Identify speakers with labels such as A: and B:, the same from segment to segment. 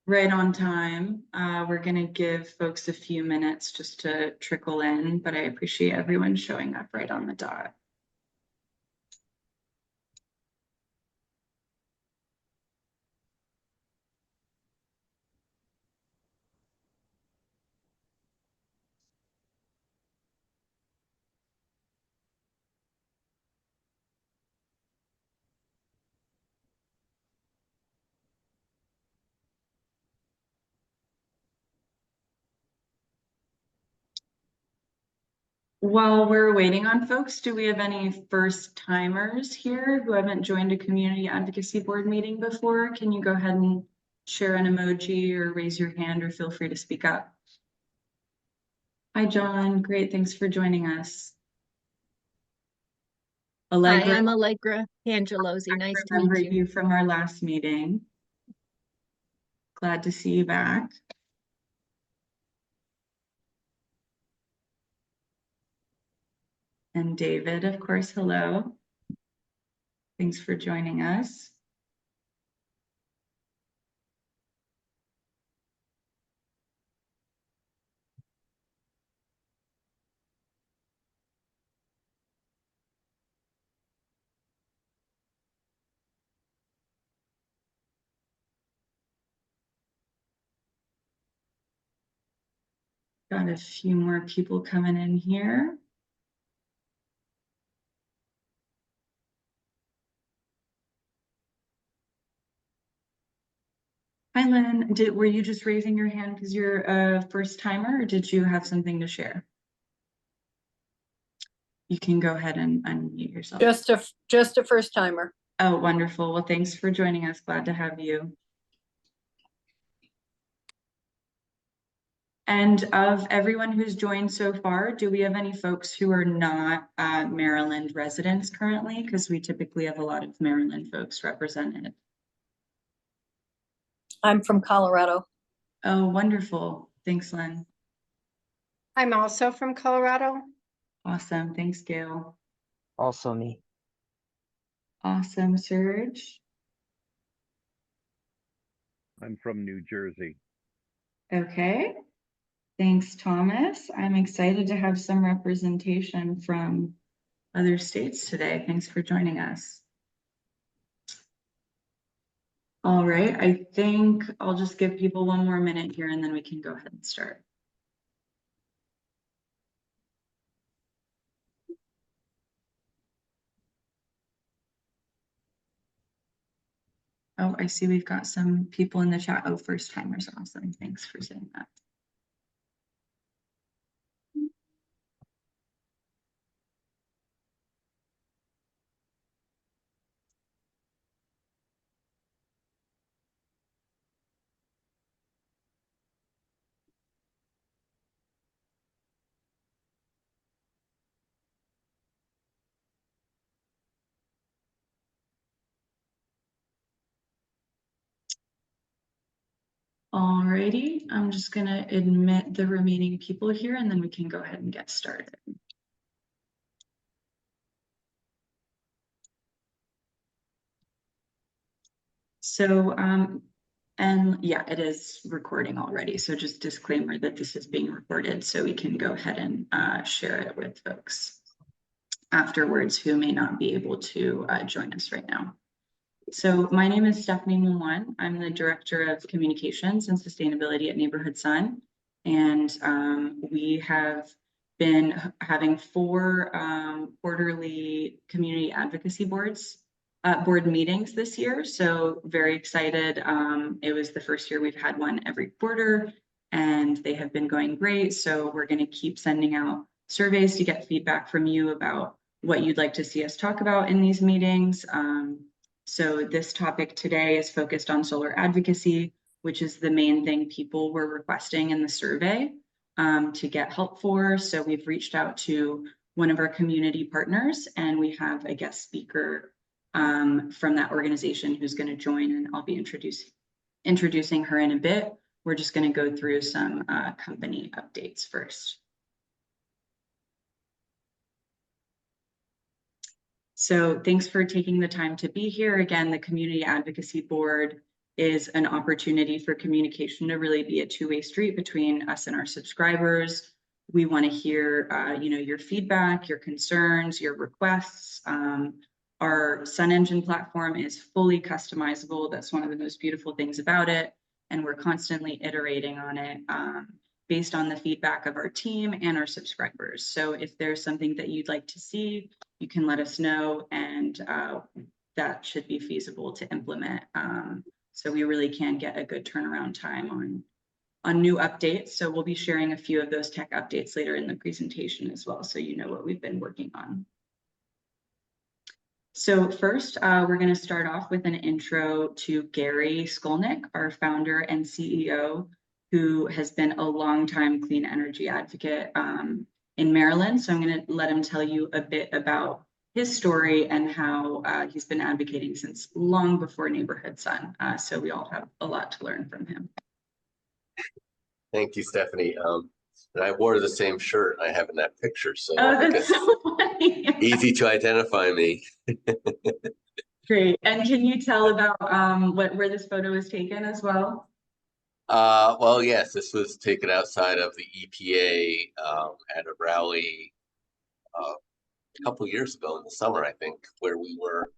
A: right on time. We're going to give folks a few minutes just to trickle in, but I appreciate everyone showing up right on the dot. While we're waiting on folks, do we have any first timers here who haven't joined a community advocacy board meeting before? Can you go ahead and share an emoji or raise your hand or feel free to speak up? Hi, John. Great. Thanks for joining us. Allegra,
B: Hi, I'm Allegra Angelosi. Nice to
A: remember
B: meet you.
A: you from our last meeting. Glad to see you back. And David, of course, hello. Thanks for joining us. Got a few more people coming in here. Hi, Lynn. Were you just raising your hand because you're a first timer, or did you have something to share? You can go ahead and unmute yourself.
C: Just a first timer.
A: Oh, wonderful. Well, thanks for joining us. Glad to have you. And of everyone who's joined so far, do we have any folks who are not Maryland residents currently? Because we typically have a lot of Maryland folks represented.
C: I'm from Colorado.
A: Oh, wonderful. Thanks, Lynn.
D: I'm also from Colorado.
A: Awesome. Thanks, Gail.
E: Also me.
A: Awesome, Serge.
F: I'm from New Jersey.
A: Okay. Thanks, Thomas. I'm excited to have some representation from other states today. Thanks for joining us. All right, I think I'll just give people one more minute here and then we can go ahead and start. Oh, I see we've got some people in the chat. Oh, first timers. Awesome. Thanks for saying that. Alrighty, I'm just gonna admit the remaining people here and then we can go ahead and get started. So, and yeah, it is recording already. So just disclaimer that this is being recorded so we can go ahead and share it with folks afterwards who may not be able to join us right now. So my name is Stephanie Moumoine. I'm the Director of Communications and Sustainability at Neighborhood Sun. And we have been having 4 quarterly community advocacy board meetings this year. So very excited. It was the first year we've had one every quarter and they have been going great. So we're going to keep sending out surveys to get feedback from you about what you'd like to see us talk about in these meetings. So this topic today is focused on solar advocacy, which is the main thing people were requesting in the survey to get help for. So we've reached out to one of our community partners and we have a guest speaker from that organization who's going to join, and I'll be introducing her in a bit. We're just going to go through some company updates first. So thanks for taking the time to be here. Again, the Community Advocacy Board is an opportunity for communication to really be a two-way street between us and our subscribers. We want to hear, your feedback, your concerns, your requests. Our Sun Engine platform is fully customizable. That's one of the most beautiful things about it. And we're constantly iterating on it based on the feedback of our team and our subscribers. So if there's something that you'd like to see, you can let us know, and that should be feasible to implement. So we really can get a good turnaround time on new updates. So we'll be sharing a few of those tech updates later in the presentation as well, so you know what we've been working on. So first, we're going to start off with an intro to Gary Skolnick, our founder and CEO, who has been a longtime clean energy advocate in Maryland. So I'm going to let him tell you a bit about his story and how he's been advocating since long before Neighborhood Sun. So we all have a lot to learn from him.
E: Thank you, Stephanie. And I wore the same shirt I have in that picture, so
A: Oh,
E: I
A: that's
E: guess
A: so funny.
E: easy to identify me.
A: Great. And can you tell about where this photo was taken as well?
E: Well, yes, this was taken outside of the EPA at a rally a couple years ago in the summer, I think, where we were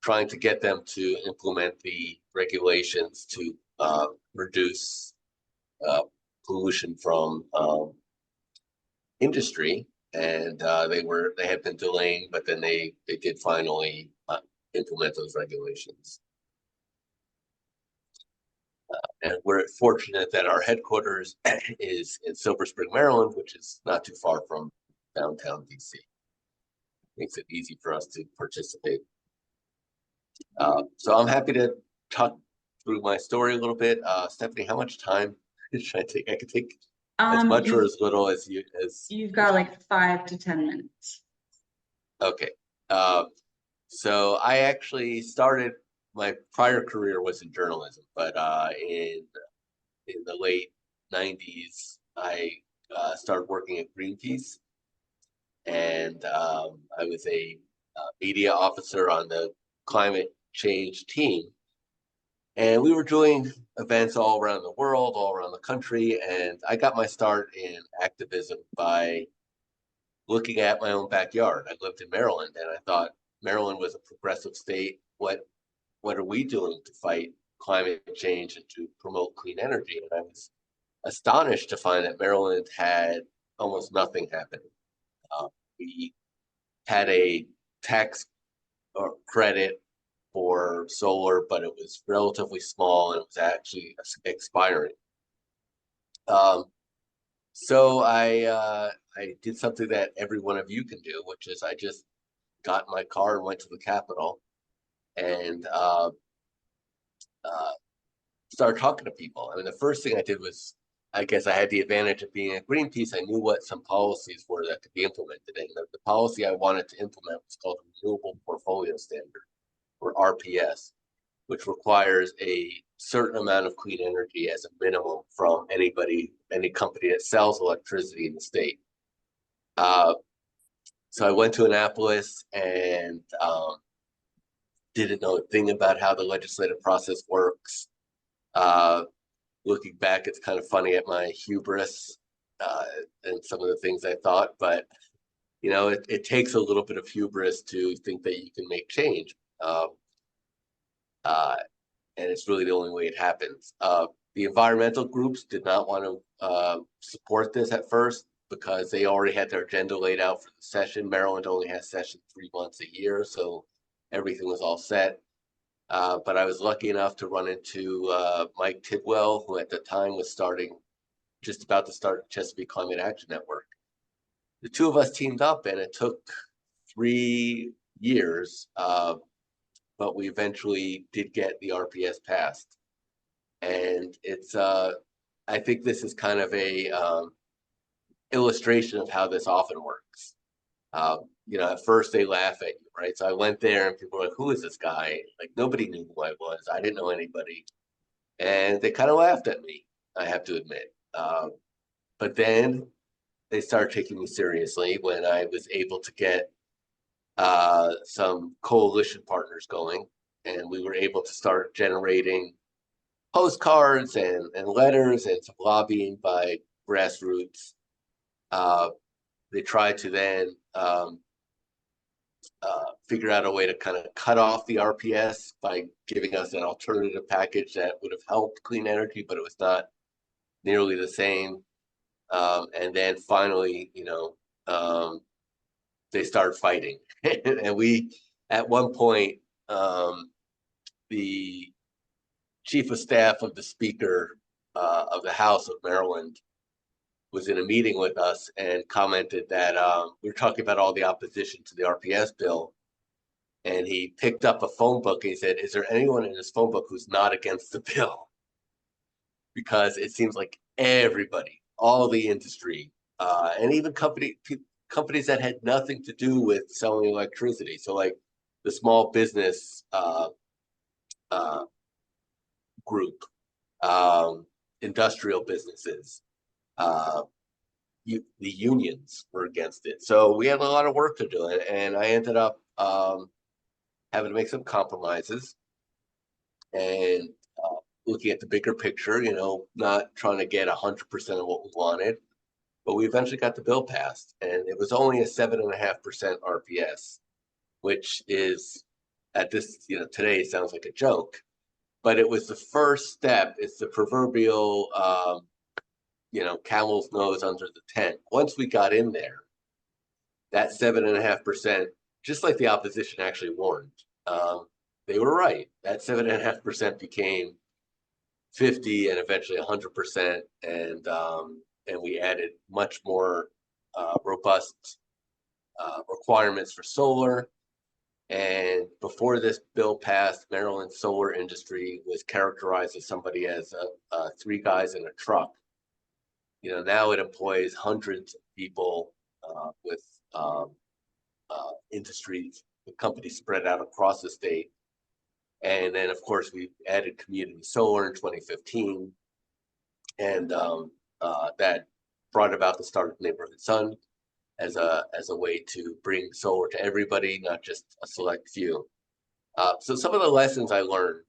E: trying to get them to implement the regulations to reduce pollution from industry, and they had been delaying, but then they did finally implement those regulations. And we're fortunate that our headquarters is in Silver Spring, Maryland, which is not too far from downtown DC. Makes it easy for us to participate. So I'm happy to talk through my story a little bit. Stephanie, how much time should I take? I could take as much or as little as you.
A: You've got like 5 to 10 minutes.
E: Okay. So I actually started, my prior career was in journalism, but in the late 90s, I started working at Greenpeace, and I was a media officer on the climate change team. And we were doing events all around the world, all around the country, and I got my start in activism by looking at my own backyard. I lived in Maryland, and I thought Maryland was a progressive state. What are we doing to fight climate change and to promote clean energy? And I was astonished to find that Maryland had almost nothing happening. We had a tax or credit for solar, but it was relatively small and it was actually expiring. So I did something that every one of you can do, which is I just got in my car and went to the Capitol and started talking to people. I mean, the first thing I did was, I guess I had the advantage of being at Greenpeace. I knew what some policies were that could be implemented. And the policy I wanted to implement was called Renewable Portfolio Standard, or RPS, which requires a certain amount of clean energy as a minimum from any company that sells electricity in the state. So I went to Annapolis and didn't know a thing about how the legislative process works. Looking back, it's kind of funny at my hubris and some of the things I thought, but you know, it takes a little bit of hubris to think that you can make change. And it's really the only way it happens. The environmental groups did not want to support this at first because they already had their agenda laid out for the session. Maryland only has session 3 months a year, so everything was all set. But I was lucky enough to run into Mike Tidwell, who at the time was just about to start Chesapeake Climate Action Network. The two of us teamed up, and it took 3 years, but we eventually did get the RPS passed. And it's, I think this is kind of a illustration of how this often works. You know, at first they laugh at you, right? So I went there and people were like, who is this guy? Like, nobody knew who I was. I didn't know anybody. And they kind of laughed at me, I have to admit. But then they started taking me seriously when I was able to get some coalition partners going, and we were able to start generating postcards and letters and some lobbying by grassroots. They tried to then figure out a way to kind of cut off the RPS by giving us an alternative package that would have helped clean energy, but it was not nearly the same. And then finally, they started fighting. And we, at one point, the chief of staff of the Speaker of the House of Maryland was in a meeting with us and commented that we were talking about all the opposition to the RPS bill. And he picked up a phone book and he said, "Is there anyone in this phone book who's not against the bill?" Because it seems like everybody, all the industry, and even companies that had nothing to do with selling electricity. So like the small business group, industrial businesses, the unions were against it. So we had a lot of work to do, and I ended up having to make some compromises and looking at the bigger picture, not trying to get 100% of what we wanted, but we eventually got the bill passed, and it was only a 7.5% RPS, which is at this, today it sounds like a joke, but it was the first step. It's the proverbial, camel's nose under the tent. Once we got in there, that 7.5%, just like the opposition actually warned, they were right. That 7.5% became 50 and eventually 100%, and we added much more robust requirements for solar. And before this bill passed, Maryland's solar industry was characterized as somebody as three guys in a truck. Now it employs hundreds of people with industries, with companies spread out across the state. And then, of course, we added community solar in 2015, and that brought about the start of Neighborhood Sun as a way to bring solar to everybody, not just a select few. So some of the lessons I learned,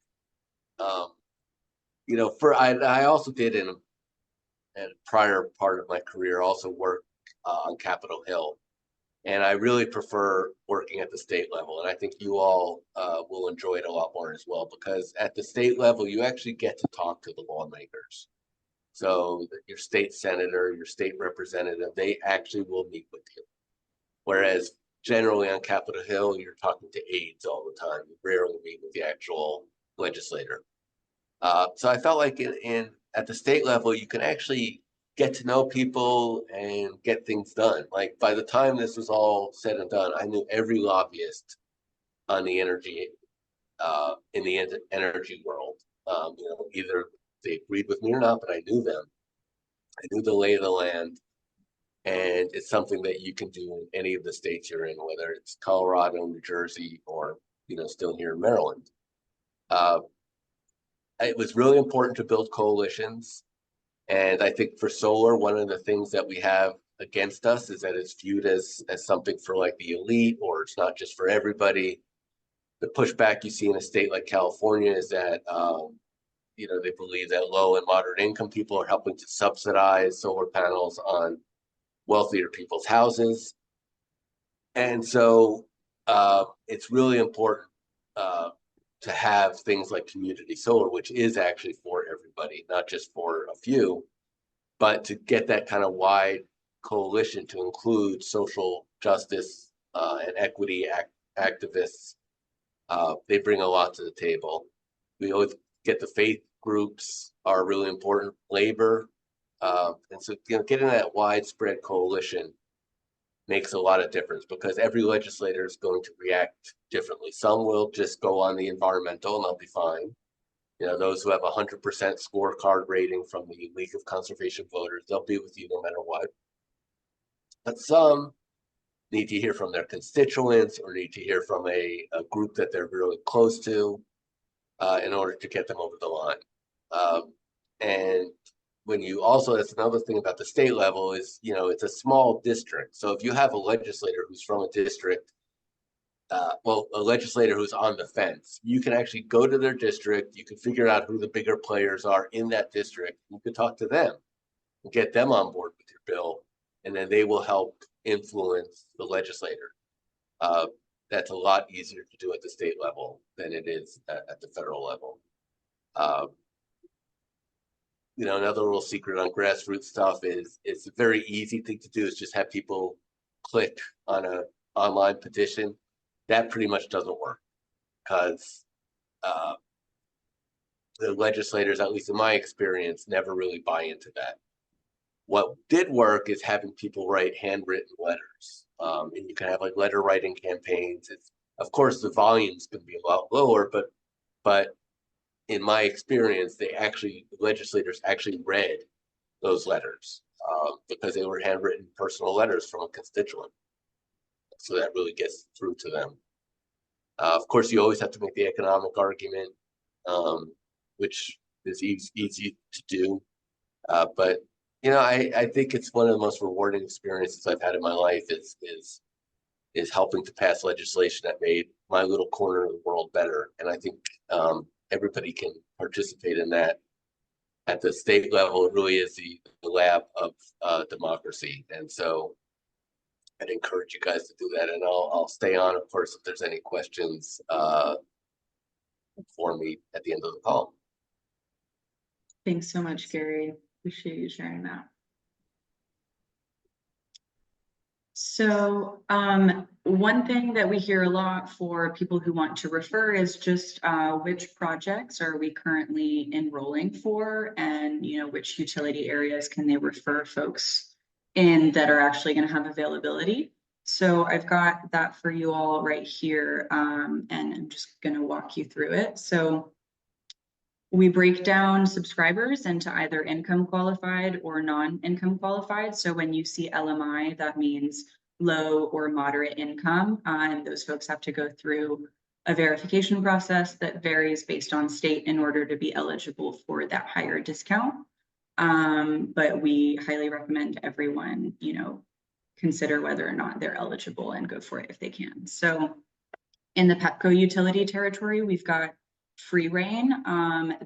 E: I also did in a prior part of my career also work on Capitol Hill. And I really prefer working at the state level. And I think you all will enjoy it a lot more as well, because at the state level, you actually get to talk to the lawmakers. So your state senator, your state representative, they actually will meet with you. Whereas generally on Capitol Hill, you're talking to aides all the time. You rarely meet with the actual legislator. So I felt like at the state level, you can actually get to know people and get things done. Like by the time this was all said and done, I knew every lobbyist on the energy, in the energy world. Either they agreed with me or not, but I knew them. I knew the lay of the land, and it's something that you can do in any of the states you're in, whether it's Colorado, New Jersey, or still here in Maryland. It was really important to build coalitions. And I think for solar, one of the things that we have against us is that it's viewed as something for like the elite, or it's not just for everybody. The pushback you see in a state like California is that, they believe that low and moderate income people are helping to subsidize solar panels on wealthier people's houses. And so it's really important to have things like community solar, which is actually for everybody, not just for a few, but to get that kind of wide coalition to include social justice and equity activists. They bring a lot to the table. We always get the faith groups are really important, labor. And so, getting that widespread coalition makes a lot of difference, because every legislator is going to react differently. Some will just go on the environmental and they'll be fine. Those who have 100% scorecard rating from the League of Conservation Voters, they'll be with you no matter what. But some need to hear from their constituents or need to hear from a group that they're really close to in order to get them over the line. And when you also, that's another thing about the state level is, it's a small district. So if you have a legislator who's from a district well, a legislator who's on the fence, you can actually go to their district, you can figure out who the bigger players are in that district, you can talk to them and get them on board with your bill, and then they will help influence the legislator. That's a lot easier to do at the state level than it is at the federal level. You know, another little secret on grassroots stuff is it's a very easy thing to do is just have people click on a online petition. That pretty much doesn't work because the legislators, at least in my experience, never really buy into that. What did work is having people write handwritten letters. And you can have like letter writing campaigns. It's, of course, the volume's going to be a lot lower, but in my experience, legislators actually read those letters because they were handwritten personal letters from a constituent. So that really gets through to them. Of course, you always have to make the economic argument, which is easy to do. But you know, I think it's one of the most rewarding experiences I've had in my life is helping to pass legislation that made my little corner of the world better. And I think everybody can participate in that at the state level. It really is the lab of democracy. And so I'd encourage you guys to do that. And I'll stay on, of course, if there's any questions for me at the end of the call.
A: Thanks so much, Gary. Appreciate you sharing that. So one thing that we hear a lot for people who want to refer is just which projects are we currently enrolling for, and you know, which utility areas can they refer folks in that are actually going to have availability. So I've got that for you all right here, and I'm just going to walk you through it. So we break down subscribers into either income qualified or non-income qualified. So when you see LMI, that means low or moderate income, and those folks have to go through a verification process that varies based on state in order to be eligible for that higher discount. But we highly recommend everyone, you know, consider whether or not they're eligible and go for it if they can. So in the Pepco utility territory, we've got Free Reign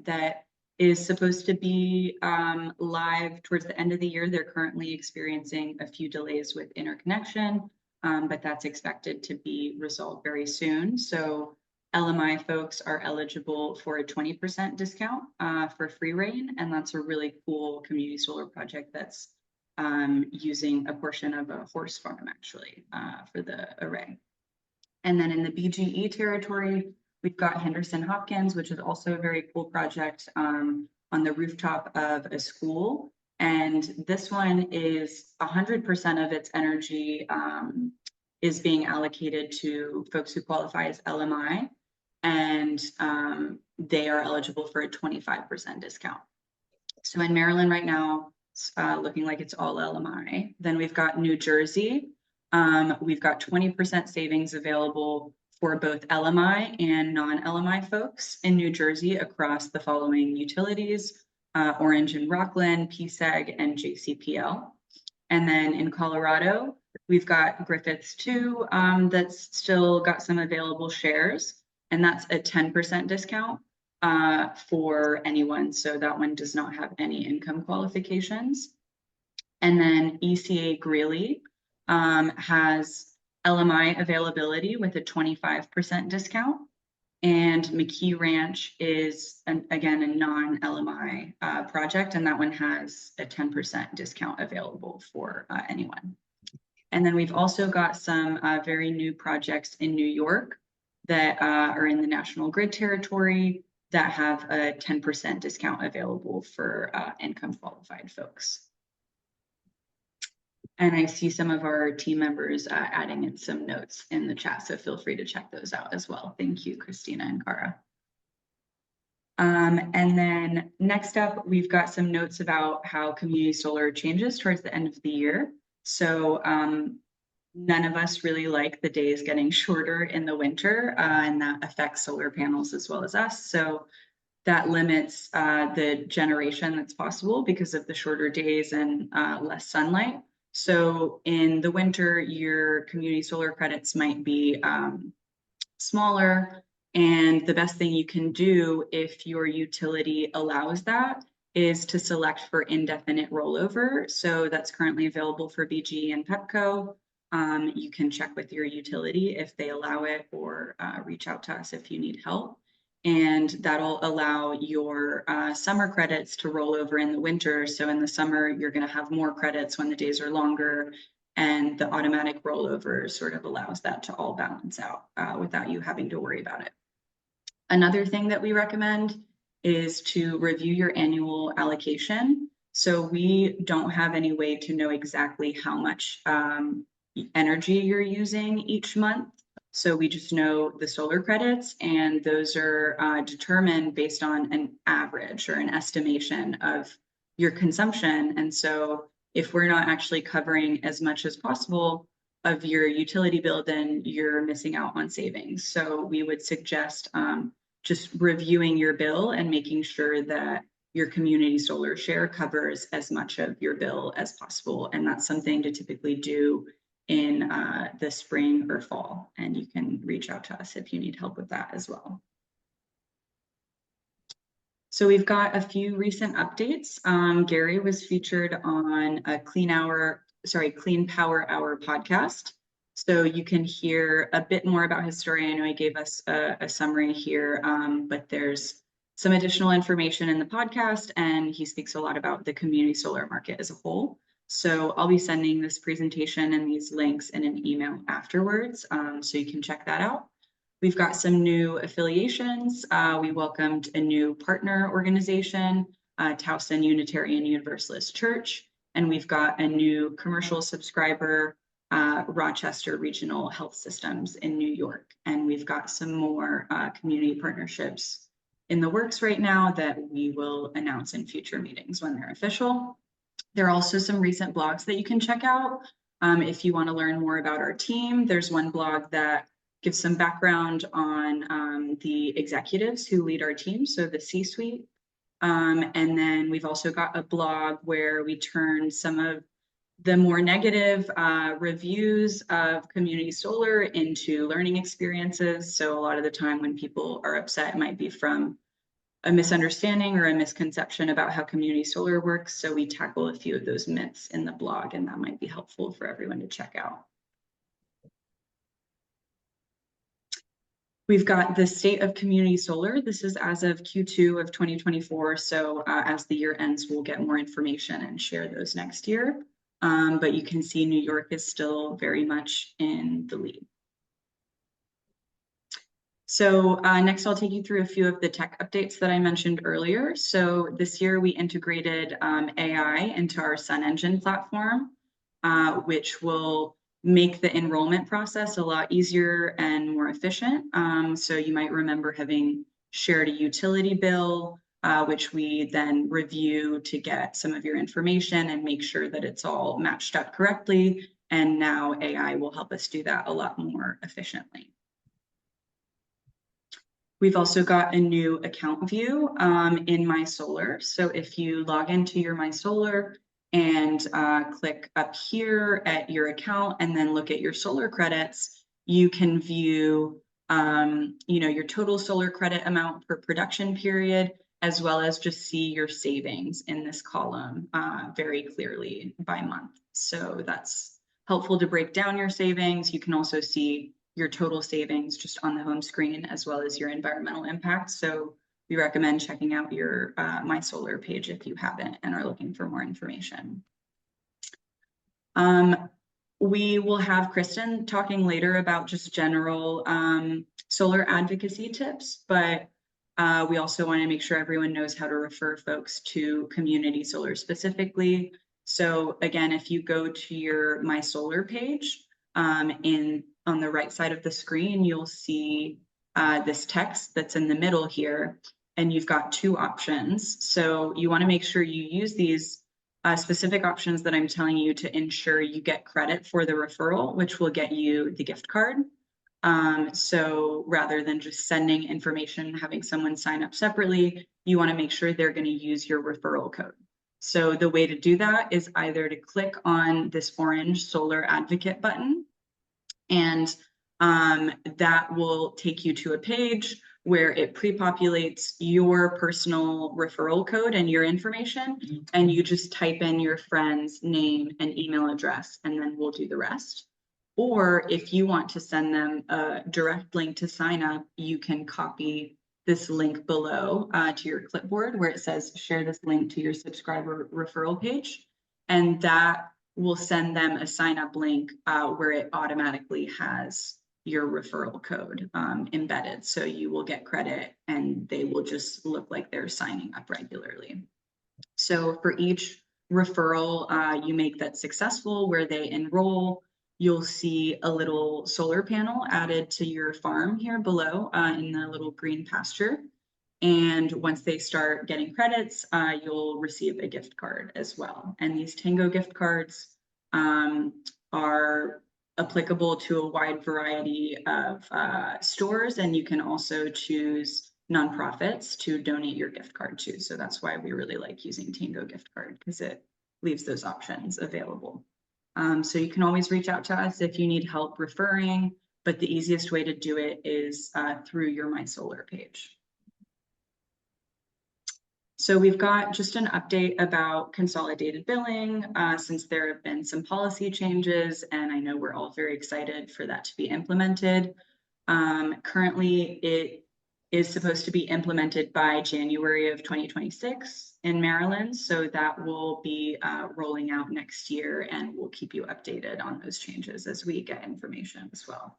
A: that is supposed to be live towards the end of the year. They're currently experiencing a few delays with interconnection, but that's expected to be resolved very soon. So LMI folks are eligible for a 20% discount for Free Reign, and that's a really cool community solar project that's using a portion of a horse farm actually for the array. And then in the BGE territory, we've got Henderson Hopkins, which is also a very cool project on the rooftop of a school. And this one is 100% of its energy is being allocated to folks who qualify as LMI, and they are eligible for a 25% discount. So in Maryland right now, it's looking like it's all LMI. Then we've got New Jersey. We've got 20% savings available for both LMI and non-LMI folks in New Jersey across the following utilities: Orange and Rockland, PSEG, and JCPL. And then in Colorado, we've got Griffiths 2 that's still got some available shares, and that's a 10% discount for anyone. So that one does not have any income qualifications. And then ECA Greeley has LMI availability with a 25% discount. And McKee Ranch is, again, a non-LMI project, and that one has a 10% discount available for anyone. And then we've also got some very new projects in New York that are in the National Grid territory that have a 10% discount available for income qualified folks. And I see some of our team members adding in some notes in the chat, so feel free to check those out as well. Thank you, Christina and Cara. And then next up, we've got some notes about how community solar changes towards the end of the year. So none of us really like the days getting shorter in the winter, and that affects solar panels as well as us. So that limits the generation that's possible because of the shorter days and less sunlight. So in the winter, your community solar credits might be smaller. And the best thing you can do if your utility allows that is to select for indefinite rollover. So that's currently available for BG and Pepco. You can check with your utility if they allow it, or reach out to us if you need help. And that'll allow your summer credits to roll over in the winter. So in the summer, you're going to have more credits when the days are longer, and the automatic rollover sort of allows that to all balance out without you having to worry about it. Another thing that we recommend is to review your annual allocation. So we don't have any way to know exactly how much energy you're using each month. So we just know the solar credits, and those are determined based on an average or an estimation of your consumption. And so if we're not actually covering as much as possible of your utility bill, then you're missing out on savings. So we would suggest just reviewing your bill and making sure that your community solar share covers as much of your bill as possible. And that's something to typically do in the spring or fall. And you can reach out to us if you need help with that as well. So we've got a few recent updates. Gary was featured on a Clean Power Hour podcast. So you can hear a bit more about his story. I know he gave us a summary here, but there's some additional information in the podcast, and he speaks a lot about the community solar market as a whole. So I'll be sending this presentation and these links in an email afterwards, so you can check that out. We've got some new affiliations. We welcomed a new partner organization, Towson Unitarian Universalist Church, and we've got a new commercial subscriber, Rochester Regional Health Systems in New York. And we've got some more community partnerships in the works right now that we will announce in future meetings when they're official. There are also some recent blogs that you can check out. If you want to learn more about our team, there's one blog that gives some background on the executives who lead our team, so the C-suite. And then we've also got a blog where we turn some of the more negative reviews of community solar into learning experiences. So a lot of the time when people are upset, it might be from a misunderstanding or a misconception about how community solar works. So we tackle a few of those myths in the blog, and that might be helpful for everyone to check out. We've got the state of community solar. This is as of Q2 of 2024. So as the year ends, we'll get more information and share those next year. But you can see New York is still very much in the lead. So next, I'll take you through a few of the tech updates that I mentioned earlier. So this year we integrated AI into our Sun Engine platform, which will make the enrollment process a lot easier and more efficient. So you might remember having shared a utility bill, which we then review to get some of your information and make sure that it's all matched up correctly. And now AI will help us do that a lot more efficiently. We've also got a new account view in My Solar. So if you log into your My Solar and click up here at your account and then look at your solar credits, you can view your total solar credit amount per production period, as well as just see your savings in this column very clearly by month. So that's helpful to break down your savings. You can also see your total savings just on the home screen, as well as your environmental impact. So we recommend checking out your My Solar page if you haven't and are looking for more information. We will have Kristen talking later about just general solar advocacy tips, but we also want to make sure everyone knows how to refer folks to community solar specifically. So again, if you go to your My Solar page, on the right side of the screen, you'll see this text that's in the middle here, and you've got two options. So you want to make sure you use these specific options that I'm telling you to ensure you get credit for the referral, which will get you the gift card. So rather than just sending information and having someone sign up separately, you want to make sure they're going to use your referral code. So the way to do that is either to click on this orange Solar Advocate button, and that will take you to a page where it pre-populates your personal referral code and your information, and you just type in your friend's name and email address, and then we'll do the rest. Or if you want to send them a direct link to sign up, you can copy this link below to your clipboard where it says share this link to your subscriber referral page. And that will send them a sign up link where it automatically has your referral code embedded. So you will get credit and they will just look like they're signing up regularly. So for each referral you make that's successful where they enroll, you'll see a little solar panel added to your farm here below in the little green pasture. And once they start getting credits, you'll receive a gift card as well. And these Tango gift cards are applicable to a wide variety of stores, and you can also choose nonprofits to donate your gift card to. So that's why we really like using Tango gift card, because it leaves those options available. So you can always reach out to us if you need help referring, but the easiest way to do it is through your My Solar page. So we've got just an update about consolidated billing since there have been some policy changes, and I know we're all very excited for that to be implemented. Currently, it is supposed to be implemented by January of 2026 in Maryland. So that will be rolling out next year, and we'll keep you updated on those changes as we get information as well.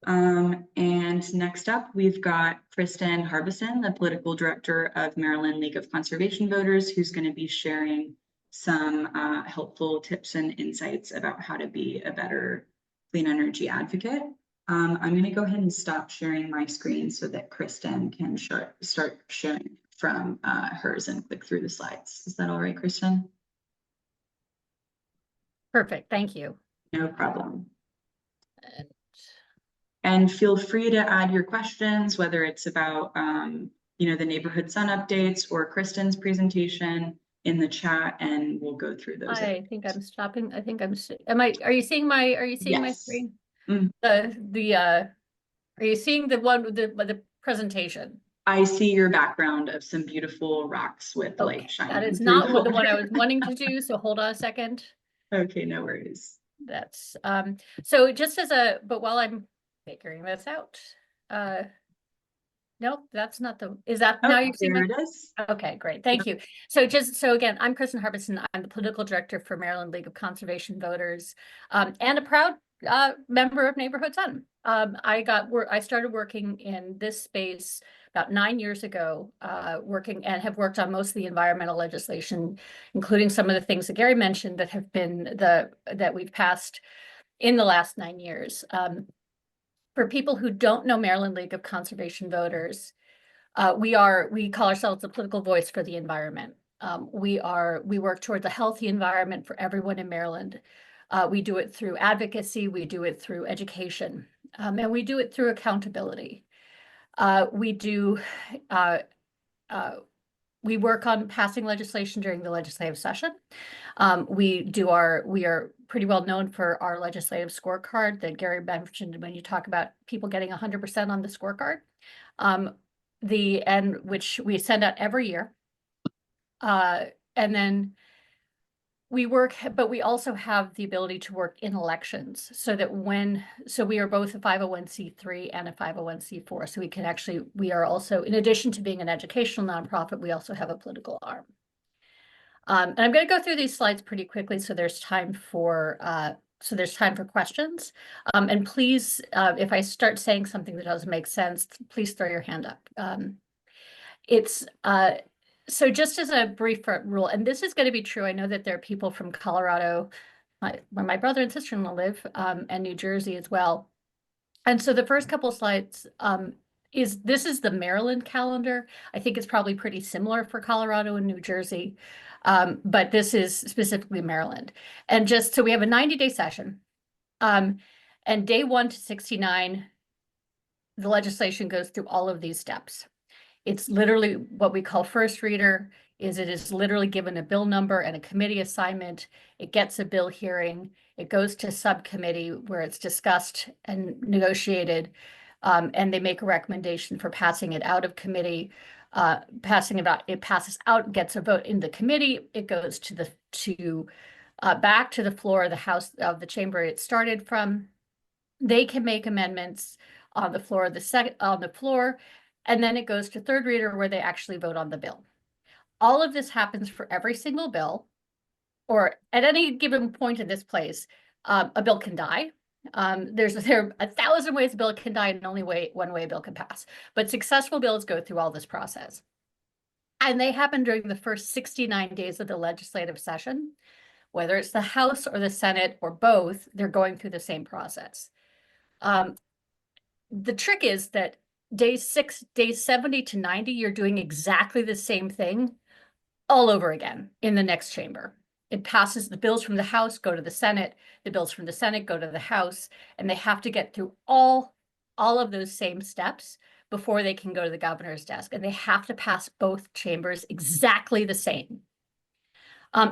A: And next up, we've got Kristen Harbison, the political director of Maryland League of Conservation Voters, who's going to be sharing some helpful tips and insights about how to be a better clean energy advocate. I'm going to go ahead and stop sharing my screen so that Kristen can start sharing from hers and click through the slides. Is that all right, Kristen?
B: Perfect, thank you.
A: No problem. And feel free to add your questions, whether it's about the Neighborhood Sun updates or Kristen's presentation in the chat, and we'll go through those.
B: I think I'm stopping. I think are you seeing my
A: Yes.
B: screen?
A: Mm.
B: Are you seeing the one with the presentation?
A: I see your background of some beautiful rocks with
B: Okay,
A: light shining.
B: that is
A: through
B: not what the
A: water.
B: one I was wanting to do, so hold on a second.
A: Okay, no worries.
B: That's so just but while I'm figuring this out, no, that's not is that now you're seeing
A: there it is.
B: Okay, great, thank you. So again, I'm Kristen Harbison. I'm the political director for Maryland League of Conservation Voters, and a proud member of Neighborhood Sun. I started working in this space about 9 years ago, working and have worked on most of the environmental legislation, including some of the things that Gary mentioned that have been that we've passed in the last 9 years. For people who don't know Maryland League of Conservation Voters, we call ourselves the political voice for the environment. We work towards a healthy environment for everyone in Maryland. We do it through advocacy, we do it through education, and we do it through accountability. We work on passing legislation during the legislative session. We are pretty well known for our legislative scorecard that Gary mentioned when you talk about people getting 100% on the scorecard, which we send out every year. And then we work, but we also have the ability to work in elections so that we are both a 501c3 and a 501c4. So we are also, in addition to being an educational nonprofit, we also have a political arm. And I'm going to go through these slides pretty quickly so there's time for questions. And please, if I start saying something that doesn't make sense, please throw your hand up. So just as a brief rule, and this is going to be true, I know that there are people from Colorado, where my brother and sister-in-law live, and New Jersey as well. And so the first couple slides this is the Maryland calendar. I think it's probably pretty similar for Colorado and New Jersey, but this is specifically Maryland. And just so we have a 90-day session, and day 1 to 69, the legislation goes through all of these steps. It's literally what we call first reader. is it is literally given a bill number and a committee assignment. It gets a bill hearing. It goes to subcommittee where it's discussed and negotiated, and they make a recommendation for passing it out of committee. It passes out, gets a vote in the committee. It goes back to the floor of the House of the chamber it started from. They can make amendments on the floor and then it goes to third reader where they actually vote on the bill. All of this happens for every single bill, or at any given point in this place, a bill can die. There are 1,000 ways a bill can die, and only one way a bill can pass. But successful bills go through all this process. And they happen during the first 69 days of the legislative session. Whether it's the House or the Senate or both, they're going through the same process. The trick is that days 70 to 90, you're doing exactly the same thing all over again in the next chamber. It passes, the bills from the House go to the Senate, the bills from the Senate go to the House, and they have to get through all of those same steps before they can go to the governor's desk. And they have to pass both chambers exactly the same.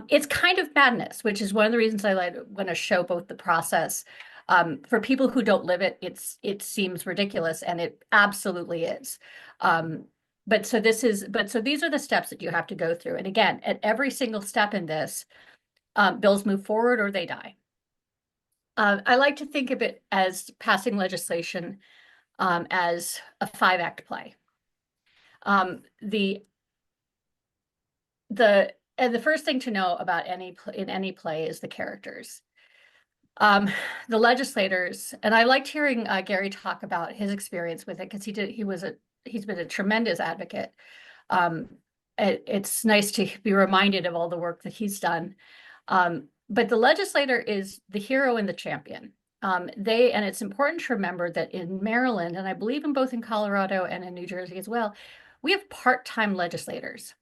B: It's kind of madness, which is one of the reasons I want to show both the process. For people who don't live it, it seems ridiculous, and it absolutely is. But so these are the steps that you have to go through. And again, at every single step in this, bills move forward or they die. I like to think of it as passing legislation as a 5-act play. And the first thing to know about in any play is the characters. The legislators, and I liked hearing Gary talk about his experience with it because he's been a tremendous advocate. It's nice to be reminded of all the work that he's done. But the legislator is the hero and the champion. And it's important to remember that in Maryland, and I believe in both in Colorado and in New Jersey as well, we have part-time legislators.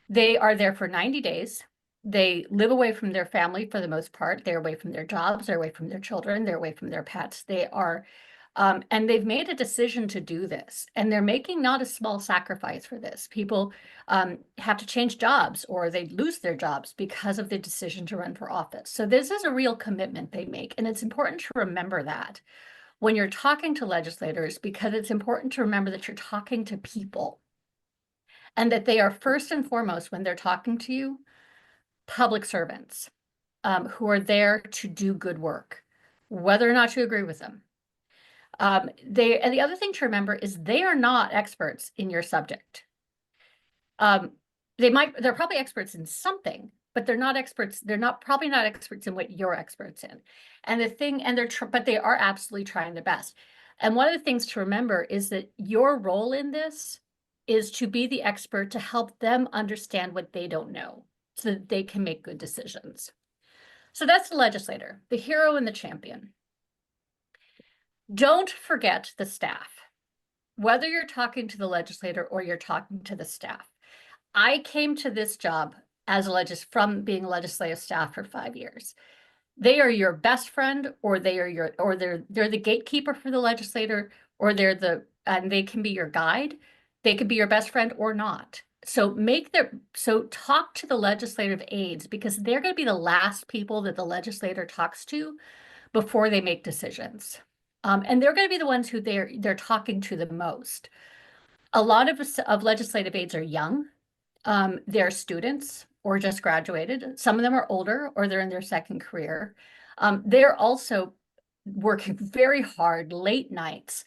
B: They are there for 90 days. They live away from their family for the most part. They're away from their jobs, they're away from their children, they're away from their pets. And they've made a decision to do this. And they're making not a small sacrifice for this. People have to change jobs or they lose their jobs because of the decision to run for office. So this is a real commitment they make. And it's important to remember that when you're talking to legislators, because it's important to remember that you're talking to people. And that they are first and foremost, when they're talking to you, public servants who are there to do good work, whether or not you agree with them. And the other thing to remember is they are not experts in your subject. They're probably experts in something, but they're not experts. They're probably not experts in what you're experts in. But they are absolutely trying their best. And one of the things to remember is that your role in this is to be the expert to help them understand what they don't know so that they can make good decisions. So that's the legislator, the hero and the champion. Don't forget the staff, whether you're talking to the legislator or you're talking to the staff. I came to this job from being a legislative staff for 5 years. They are your best friend, or they're the gatekeeper for the legislator, or and they can be your guide. They could be your best friend or not. So talk to the legislative aides, because they're going to be the last people that the legislator talks to before they make decisions. And they're going to be the ones who they're talking to the most. A lot of legislative aides are young. They're students or just graduated. Some of them are older or they're in their second career. They're also working very hard, late nights,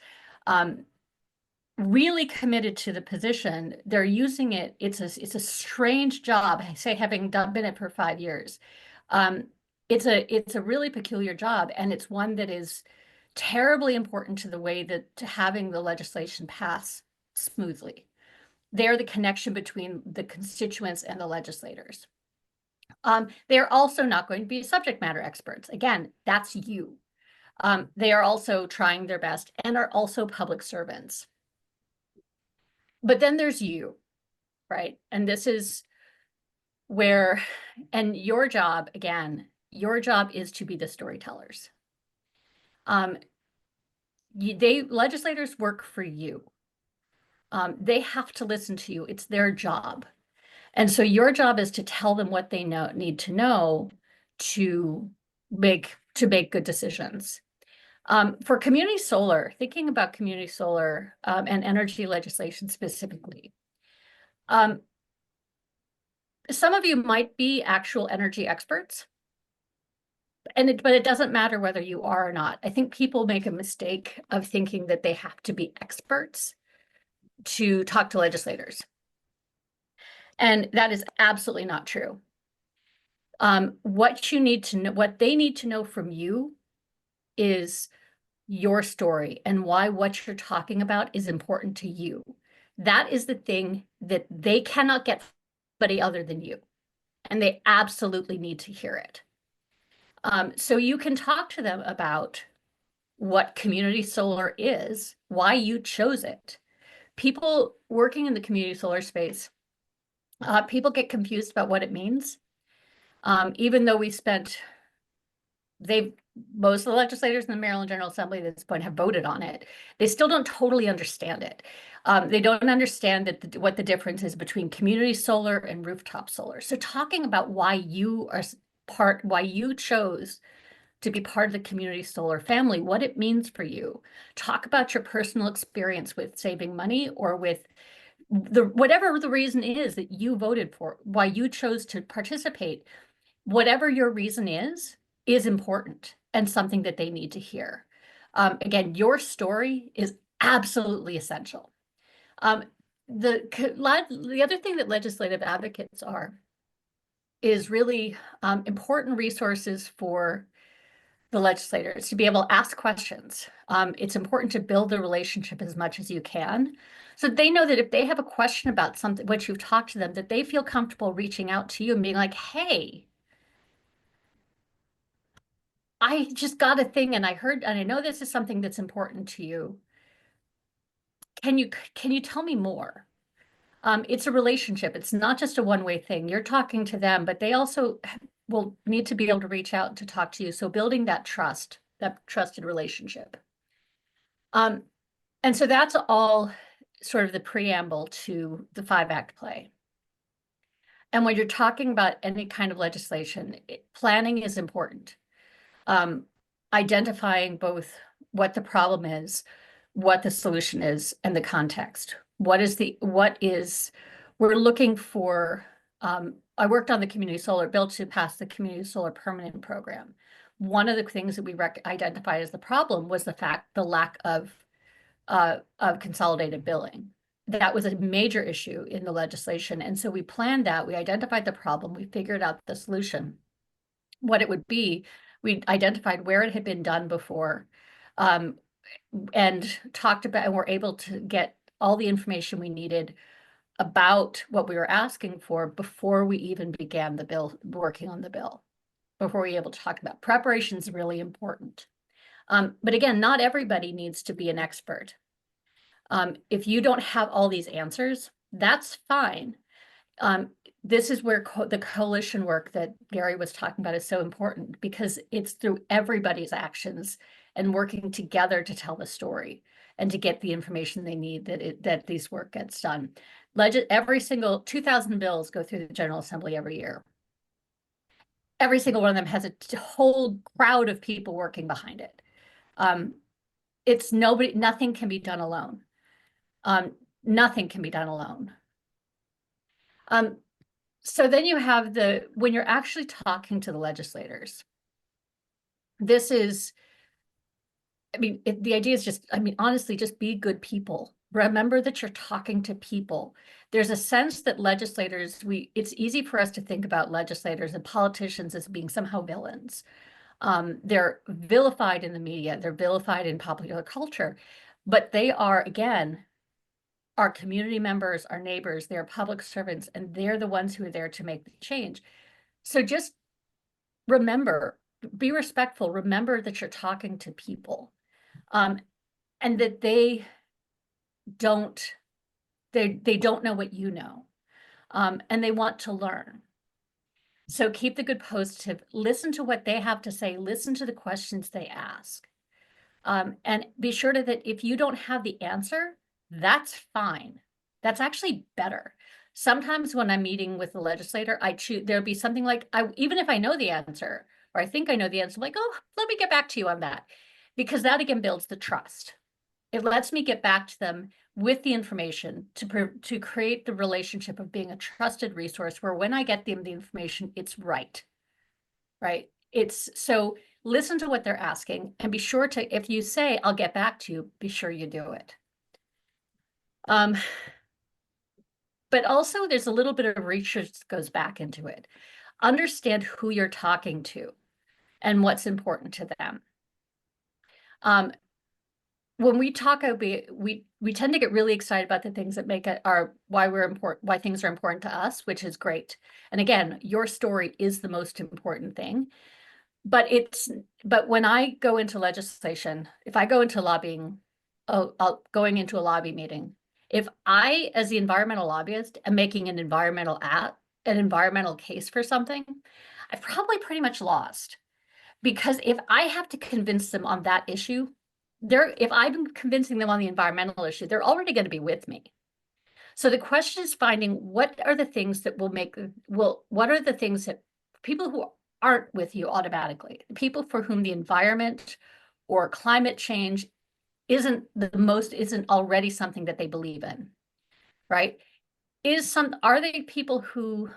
B: really committed to the position. They're using it. It's a strange job. I say, having been it for 5 years. It's a really peculiar job, and it's one that is terribly important to the way that to having the legislation pass smoothly. They're the connection between the constituents and the legislators. They're also not going to be subject matter experts. Again, that's you. They are also trying their best and are also public servants. But then there's you, right? And this is and your job, again, your job is to be the storytellers. Legislators work for you. They have to listen to you. It's their job. And so your job is to tell them what they need to know to make good decisions. For community solar, thinking about community solar and energy legislation specifically, some of you might be actual energy experts, but it doesn't matter whether you are or not. I think people make a mistake of thinking that they have to be experts to talk to legislators. And that is absolutely not true. What you need to know, what they need to know from you is your story and why what you're talking about is important to you. That is the thing that they cannot get from anybody other than you. And they absolutely need to hear it. So you can talk to them about what community solar is, why you chose it. People working in the community solar space, people get confused about what it means. Even though most of the legislators in the Maryland General Assembly at this point have voted on it, they still don't totally understand it. They don't understand what the difference is between community solar and rooftop solar. So talking about why you chose to be part of the community solar family, what it means for you. Talk about your personal experience with saving money or with whatever the reason is that you voted for, why you chose to participate. Whatever your reason is important and something that they need to hear. Again, your story is absolutely essential. The other thing that legislative advocates is really important resources for the legislators to be able to ask questions. It's important to build the relationship as much as you can. So they know that if they have a question about something, what you've talked to them, that they feel comfortable reaching out to you and being like, hey, I just got a thing and I know this is something that's important to you. Can you tell me more? It's a relationship. It's not just a one-way thing. You're talking to them, but they also will need to be able to reach out to talk to you. So building that trusted relationship. And so that's all sort of the preamble to the 5-Act play. And when you're talking about any kind of legislation, planning is important. Identifying both what the problem is, what the solution is, and the context. We're looking for, I worked on the community solar bill to pass the community solar permanent program. One of the things that we identified as the problem was the lack of consolidated billing. That was a major issue in the legislation. And so we planned that, we identified the problem, we figured out the solution, what it would be. We identified where it had been done before, and talked about, and were able to get all the information we needed about what we were asking for before we even began working on the bill, before we were able to talk about. Preparation is really important. But again, not everybody needs to be an expert. If you don't have all these answers, that's fine. This is where the coalition work that Gary was talking about is so important, because it's through everybody's actions and working together to tell the story and to get the information they need that this work gets done. Every single 2,000 bills go through the General Assembly every year. Every single one of them has a whole crowd of people working behind it. Nothing can be done alone. Nothing can be done alone. So then you have when you're actually talking to the legislators, the idea is just, honestly, just be good people. Remember that you're talking to people. There's a sense that legislators, it's easy for us to think about legislators and politicians as being somehow villains. They're vilified in the media, they're vilified in popular culture, but they are, again, our community members, our neighbors, they're public servants, and they're the ones who are there to make the change. So just remember, be respectful, remember that you're talking to people, and that they don't know what you know, and they want to learn. So keep the good positive, listen to what they have to say, listen to the questions they ask, and be sure that if you don't have the answer, that's fine. That's actually better. Sometimes when I'm meeting with the legislator, I choose, there'll be something like, even if I know the answer, or I think I know the answer, I'm like, oh, let me get back to you on that. Because that again builds the trust. It lets me get back to them with the information to create the relationship of being a trusted resource where when I get them the information, it's right. It's so listen to what they're asking and be sure to, if you say, I'll get back to you, be sure you do it. But also there's a little bit of research that goes back into it. Understand who you're talking to and what's important to them. When we talk about, we tend to get really excited about the things that make it why things are important to us, which is great. And again, your story is the most important thing. But when I go into legislation, if I go into lobbying, going into a lobby meeting, if I, as the environmental lobbyist, am making an environmental case for something, I've probably pretty much lost. Because if I have to convince them on that issue, if I'm convincing them on the environmental issue, they're already going to be with me. So the question is finding what are the things that what are the things that people who aren't with you automatically, people for whom the environment or climate change isn't already something that they believe in, right? Are they people who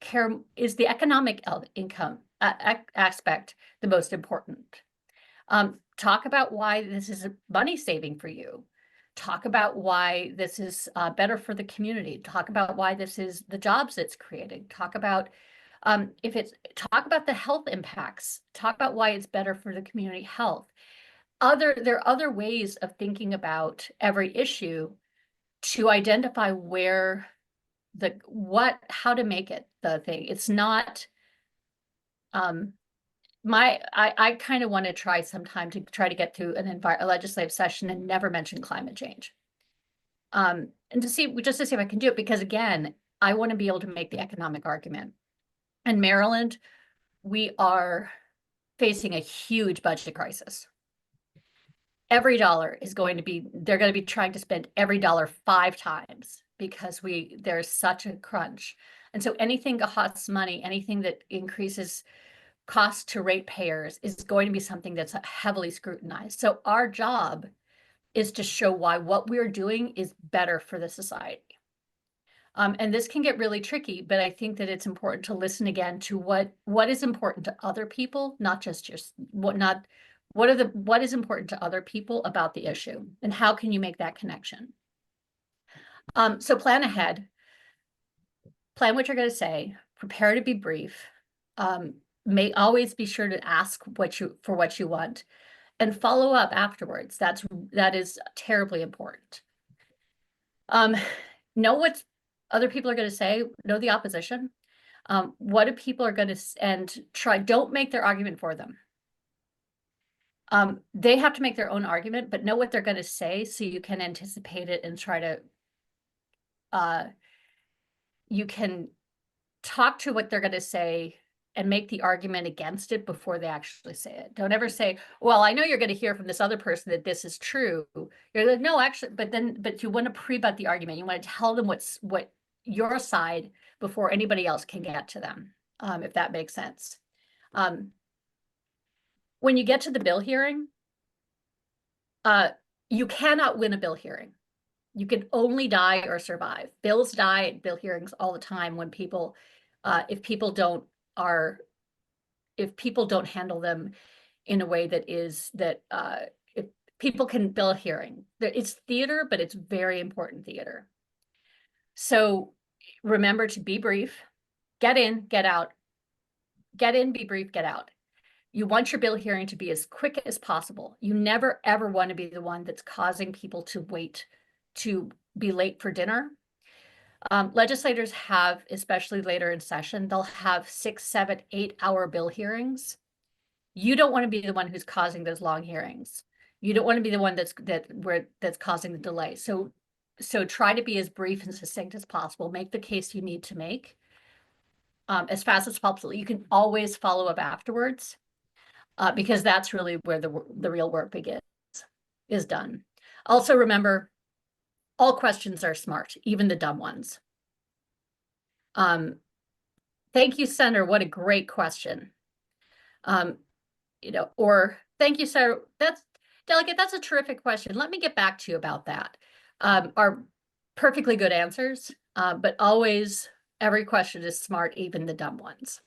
B: care, is the economic income aspect the most important? Talk about why this is money saving for you. Talk about why this is better for the community. Talk about why this is the jobs it's creating. Talk about talk about the health impacts. Talk about why it's better for the community health. There are other ways of thinking about every issue to identify how to make it the thing. It's not I kind of want to try sometime to try to get through a legislative session and never mention climate change. And just to see if I can do it, because again, I want to be able to make the economic argument. In Maryland, we are facing a huge budget crisis. Every dollar they're going to be trying to spend every dollar 5 times because there's such a crunch. And so anything that costs money, anything that increases cost to ratepayers is going to be something that's heavily scrutinized. So our job is to show why what we're doing is better for the society. And this can get really tricky, but I think that it's important to listen again to what is important to other people, not just what is important to other people about the issue, and how can you make that connection? So plan ahead, plan what you're going to say, prepare to be brief. May always be sure to ask for what you want and follow up afterwards. That is terribly important. Know what other people are going to say, know the opposition. What do people are going to, don't make their argument for them. They have to make their own argument, but know what they're going to say so you can anticipate it and try to, you can talk to what they're going to say and make the argument against it before they actually say it. Don't ever say, well, I know you're going to hear from this other person that this is true. You're like, no, actually, but you want to pre-but the argument. You want to tell them what your side before anybody else can get to them, if that makes sense. When you get to the bill hearing, you cannot win a bill hearing. You can only die or survive. Bills die at bill hearings all the time when people, if people don't handle them in a way if people can bill a hearing. It's theater, but it's very important theater. So remember to be brief, get in, get out, get in, be brief, get out. You want your bill hearing to be as quick as possible. You never, ever want to be the one that's causing people to be late for dinner. Legislators have, especially later in session, they'll have 6, 7, 8-hour bill hearings. You don't want to be the one who's causing those long hearings. You don't want to be the one that's causing the delay. So try to be as brief and succinct as possible. Make the case you need to make as fast as possible. You can always follow up afterwards because that's really where the real work is done. Also remember, all questions are smart, even the dumb ones. Thank you, Senator. What a great question. Or thank you, sir. Delegate, that's a terrific question. Let me get back to you about that. Are perfectly good answers, but always every question is smart, even the dumb ones.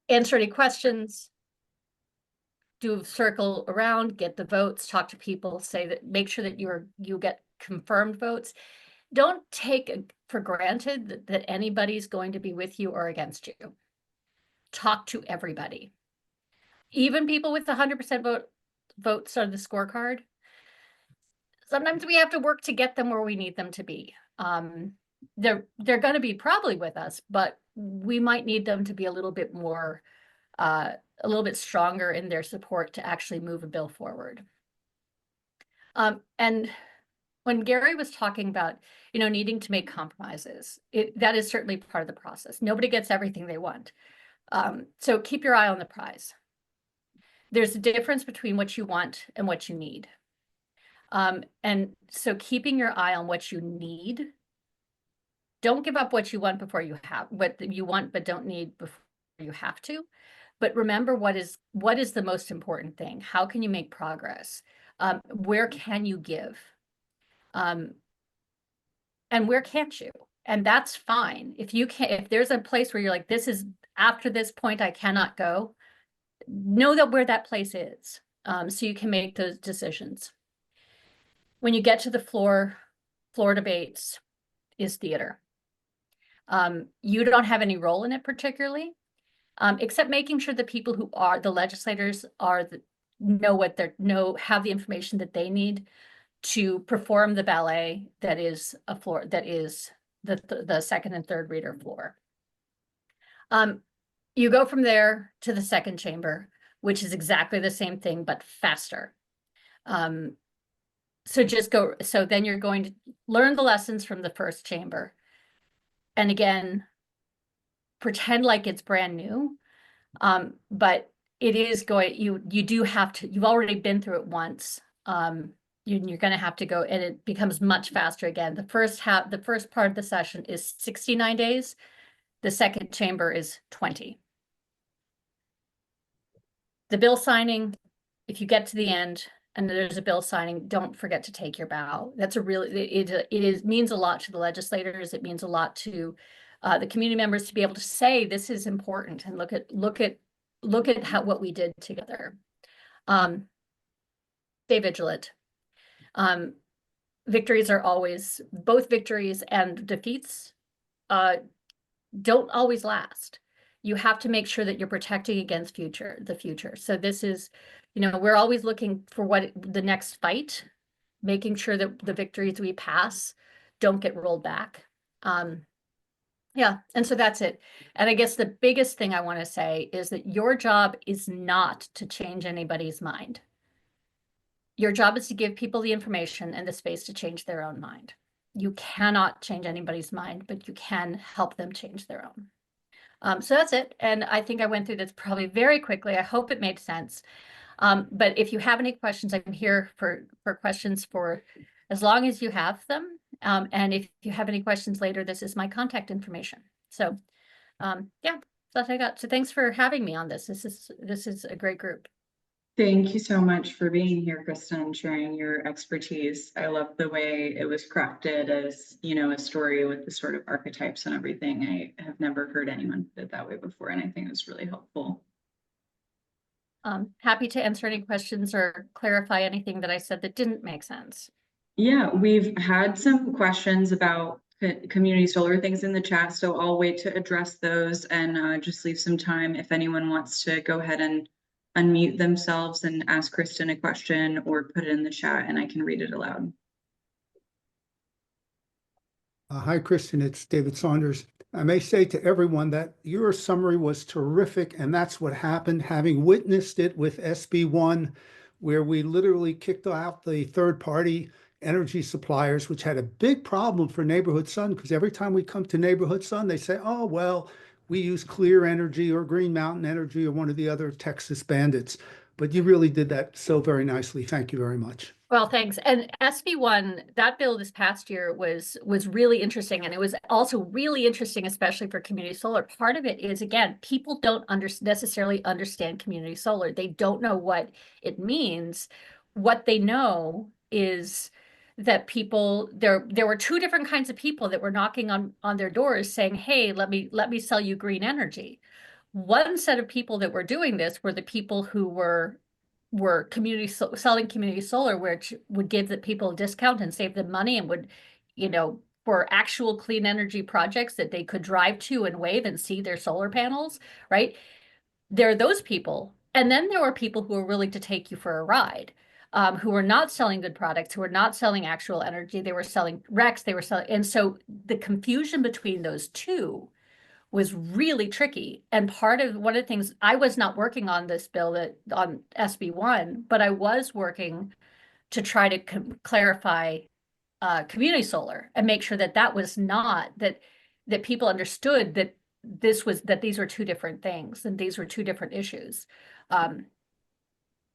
B: Answer any questions, do a circle around, get the votes, talk to people, say that, make sure that you get confirmed votes. Don't take for granted that anybody's going to be with you or against you. Talk to everybody. Even people with 100% votes on the scorecard. Sometimes we have to work to get them where we need them to be. They're going to be probably with us, but we might need them to be a little bit more, a little bit stronger in their support to actually move a bill forward. And when Gary was talking about, needing to make compromises, that is certainly part of the process. Nobody gets everything they want. So keep your eye on the prize. There's a difference between what you want and what you need. And so keeping your eye on what you need, don't give up what you want before you have what you want, but don't need before you have to. But remember what is the most important thing? How can you make progress? Where can you give? And where can't you? And that's fine. If there's a place where you're like, this is after this point, I cannot go, know that where that place is, so you can make those decisions. When you get to the floor debates is theater. You don't have any role in it particularly, except making sure the people who are the legislators have the information that they need to perform the ballet that is the second and third reader floor. You go from there to the second chamber, which is exactly the same thing, but faster. So then you're going to learn the lessons from the first chamber. And again, pretend like it's brand new. But it is you do have to, you've already been through it once. You're going to have to go, and it becomes much faster again. The first part of the session is 69 days. The second chamber is 20. The bill signing, if you get to the end and there's a bill signing, don't forget to take your bow. That's means a lot to the legislators. It means a lot to the community members to be able to say this is important and look at what we did together. Stay vigilant. Victories are always, both victories and defeats don't always last. You have to make sure that you're protecting against the future. So this is, we're always looking for what the next fight, making sure that the victories we pass don't get rolled back. Yeah, and so that's it. And I guess the biggest thing I want to say is that your job is not to change anybody's mind. Your job is to give people the information and the space to change their own mind. You cannot change anybody's mind, but you can help them change their own. So that's it. And I think I went through this probably very quickly. I hope it made sense. But if you have any questions, I'm here for questions for as long as you have them. And if you have any questions later, this is my contact information. So yeah, that's what I got. So thanks for having me on this. This is a great group.
A: Thank you so much for being here, Kristen, and sharing your expertise. I love the way it was crafted as, a story with the sort of archetypes and everything. I have never heard anyone put it that way before, and I think it was really helpful.
B: Happy to answer any questions or clarify anything that I said that didn't make sense.
A: Yeah, we've had some questions about community solar things in the chat, so I'll wait to address those and just leave some time if anyone wants to go ahead and unmute themselves and ask Kristen a question or put it in the chat and I can read it aloud.
G: Hi, Kristen, it's David Saunders. I may say to everyone that your summary was terrific, and that's what happened, having witnessed it with SB1, where we literally kicked out the third-party energy suppliers, which had a big problem for Neighborhood Sun, because every time we come to Neighborhood Sun, they say, oh, well, we use Clear Energy or Green Mountain Energy or one of the other Texas bandits. But you really did that so very nicely. Thank you very much.
B: Well, thanks. And SB1, that bill this past year was really interesting. And it was also really interesting, especially for community solar. Part of it is, again, people don't necessarily understand community solar. They don't know what it means. What they know is that people, there were two different kinds of people that were knocking on their doors saying, hey, let me sell you green energy. One set of people that were doing this were the people who were selling community solar, which would give the people a discount and save them money, and would, for actual clean energy projects that they could drive to and wave and see their solar panels, right? There are those people. And then there were people who were willing to take you for a ride, who were not selling good products, who were not selling actual energy. They were selling RECs, they were selling. And so the confusion between those two was really tricky. And one of the things, I was not working on this bill on SB1, but I was working to try to clarify community solar and make sure that was not, that people understood that these were two different things and these were two different issues.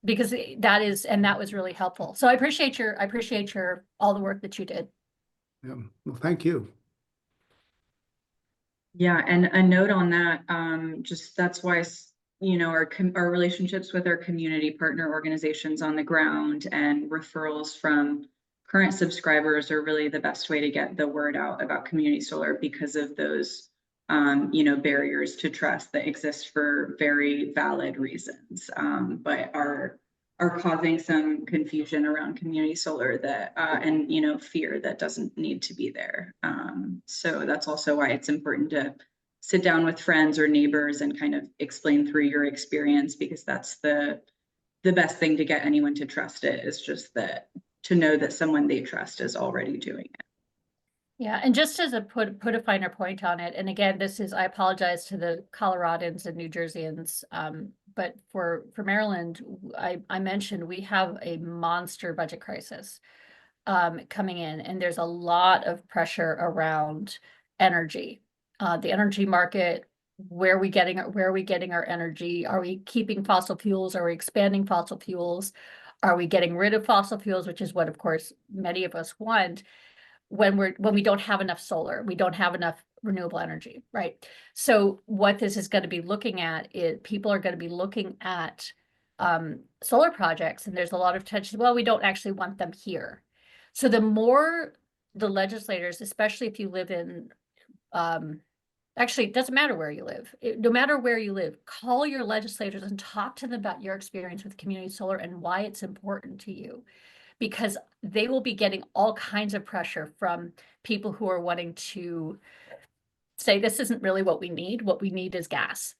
B: Because that was really helpful. So I appreciate all the work that you did.
G: Yeah. Well, thank you.
A: Yeah, and a note on that, just that's why, our relationships with our community partner organizations on the ground and referrals from current subscribers are really the best way to get the word out about community solar, because of those, barriers to trust that exist for very valid reasons, but are causing some confusion around community solar that and fear that doesn't need to be there. So that's also why it's important to sit down with friends or neighbors and kind of explain through your experience, because that's the best thing to get anyone to trust it, is just to know that someone they trust is already doing it.
B: Yeah, and just as a put a finer point on it, and again, I apologize to the Coloradans and New Jerseyans, but for Maryland, I mentioned we have a monster budget crisis coming in, and there's a lot of pressure around energy, the energy market. Where are we getting our energy? Are we keeping fossil fuels? Are we expanding fossil fuels? Are we getting rid of fossil fuels, which is what, of course, many of us want, when we don't have enough solar, we don't have enough renewable energy, right? So what this is going to be looking at is, people are going to be looking at solar projects, and there's a lot of tension. Well, we don't actually want them here. So the more the legislators, especially if you live in, actually, it doesn't matter where you live. No matter where you live, call your legislators and talk to them about your experience with community solar and why it's important to you, because they will be getting all kinds of pressure from people who are wanting to say, this isn't really what we need. What we need is gas.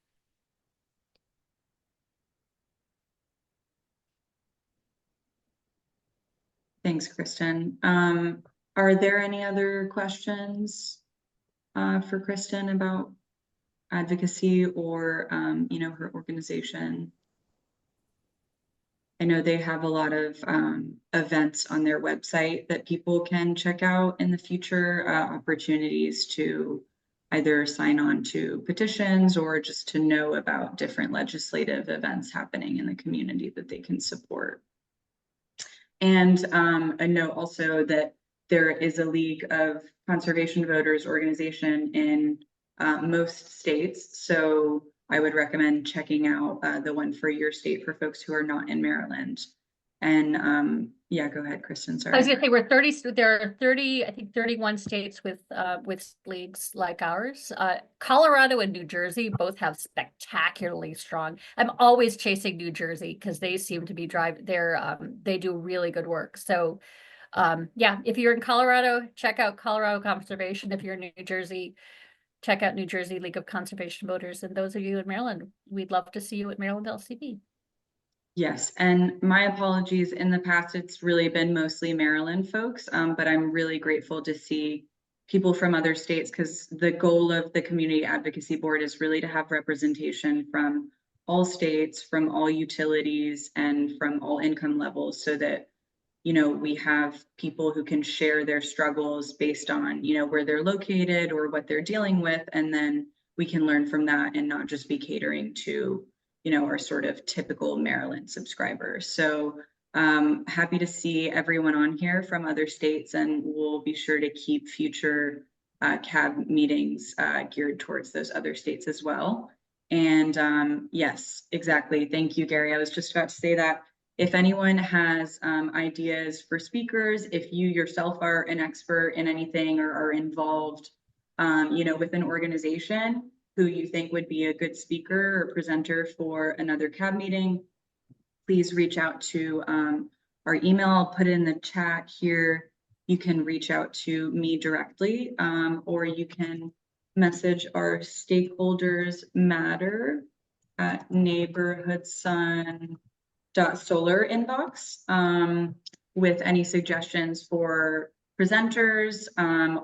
A: Thanks, Kristen. Are there any other questions for Kristen about advocacy or, her organization? I know they have a lot of events on their website that people can check out in the future, opportunities to either sign on to petitions or just to know about different legislative events happening in the community that they can support. And a note also that there is a League of Conservation Voters organization in most states. So I would recommend checking out the one for your state for folks who are not in Maryland. And yeah, go ahead, Kristen. Sorry.
B: I was gonna say there are 30, I think 31 states with leagues like ours. Colorado and New Jersey both have spectacularly strong. I'm always chasing New Jersey because they seem to be they do really good work. So yeah, if you're in Colorado, check out Colorado Conservation. If you're in New Jersey, check out New Jersey League of Conservation Voters. And those of you in Maryland, we'd love to see you at Maryland LCV.
A: Yes, and my apologies. In the past, it's really been mostly Maryland folks, but I'm really grateful to see people from other states, because the goal of the Community Advocacy Board is really to have representation from all states, from all utilities, and from all income levels, so that we have people who can share their struggles based on where they're located or what they're dealing with, and then we can learn from that and not just be catering to our sort of typical Maryland subscribers. So happy to see everyone on here from other states, and we'll be sure to keep future CAB meetings geared towards those other states as well. And yes, exactly. Thank you, Gary. I was just about to say that. If anyone has ideas for speakers, if you yourself are an expert in anything or are involved, with an organization who you think would be a good speaker or presenter for another CAB meeting, please reach out to our email. I'll put it in the chat here. You can reach out to me directly, or you can message our stakeholders matter at neighborhoodsun.solar inbox with any suggestions for presenters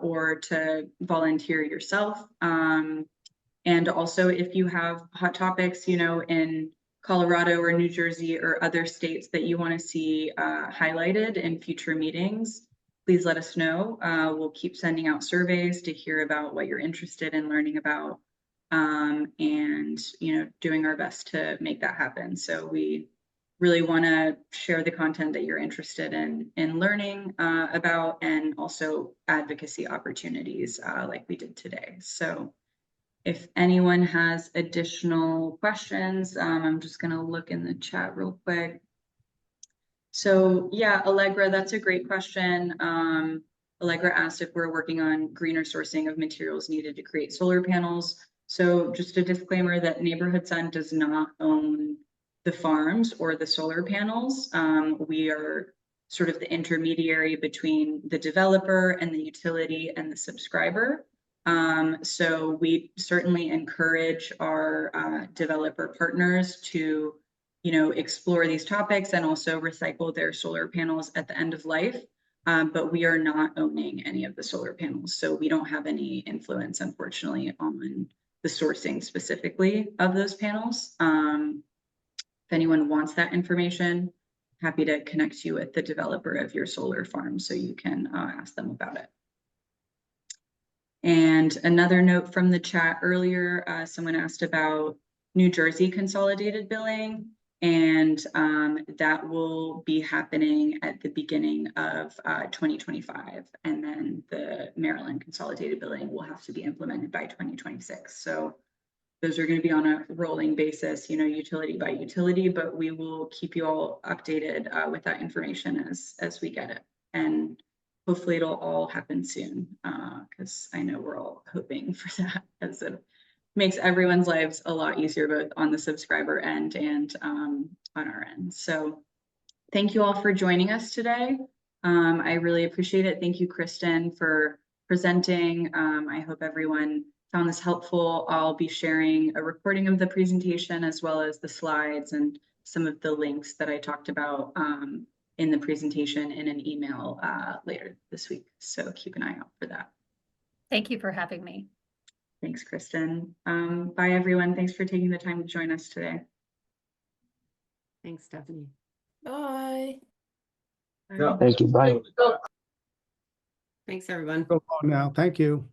A: or to volunteer yourself. And also if you have hot topics, in Colorado or New Jersey or other states that you want to see highlighted in future meetings, please let us know. We'll keep sending out surveys to hear about what you're interested in learning about, and doing our best to make that happen. So we really want to share the content that you're interested in learning about, and also advocacy opportunities like we did today. So if anyone has additional questions, I'm just going to look in the chat real quick. So yeah, Allegra, that's a great question. Allegra asked if we're working on greener sourcing of materials needed to create solar panels. So just a disclaimer that Neighborhood Sun does not own the farms or the solar panels. We are sort of the intermediary between the developer and the utility and the subscriber. So we certainly encourage our developer partners to, explore these topics and also recycle their solar panels at the end of life. But we are not owning any of the solar panels. So we don't have any influence, unfortunately, on the sourcing specifically of those panels. If anyone wants that information, happy to connect you with the developer of your solar farm so you can ask them about it. And another note from the chat earlier, someone asked about New Jersey consolidated billing, and that will be happening at the beginning of 2025. And then the Maryland consolidated billing will have to be implemented by 2026. So those are going to be on a rolling basis, utility by utility, but we will keep you all updated with that information as we get it. And hopefully it'll all happen soon, because I know we're all hoping for that, as it makes everyone's lives a lot easier, both on the subscriber end and on our end. So thank you all for joining us today. I really appreciate it. Thank you, Kristen, for presenting. I hope everyone found this helpful. I'll be sharing a recording of the presentation as well as the slides and some of the links that I talked about in the presentation in an email later this week. So keep an eye out for that.
B: Thank you for having me.
A: Thanks, Kristen. Bye, everyone. Thanks for taking the time to join us today.
H: Thanks, Stephanie.
I: Bye.
A: Bye.
J: Thank you. Bye.
H: Thanks, everyone.
G: Go on now. Thank you.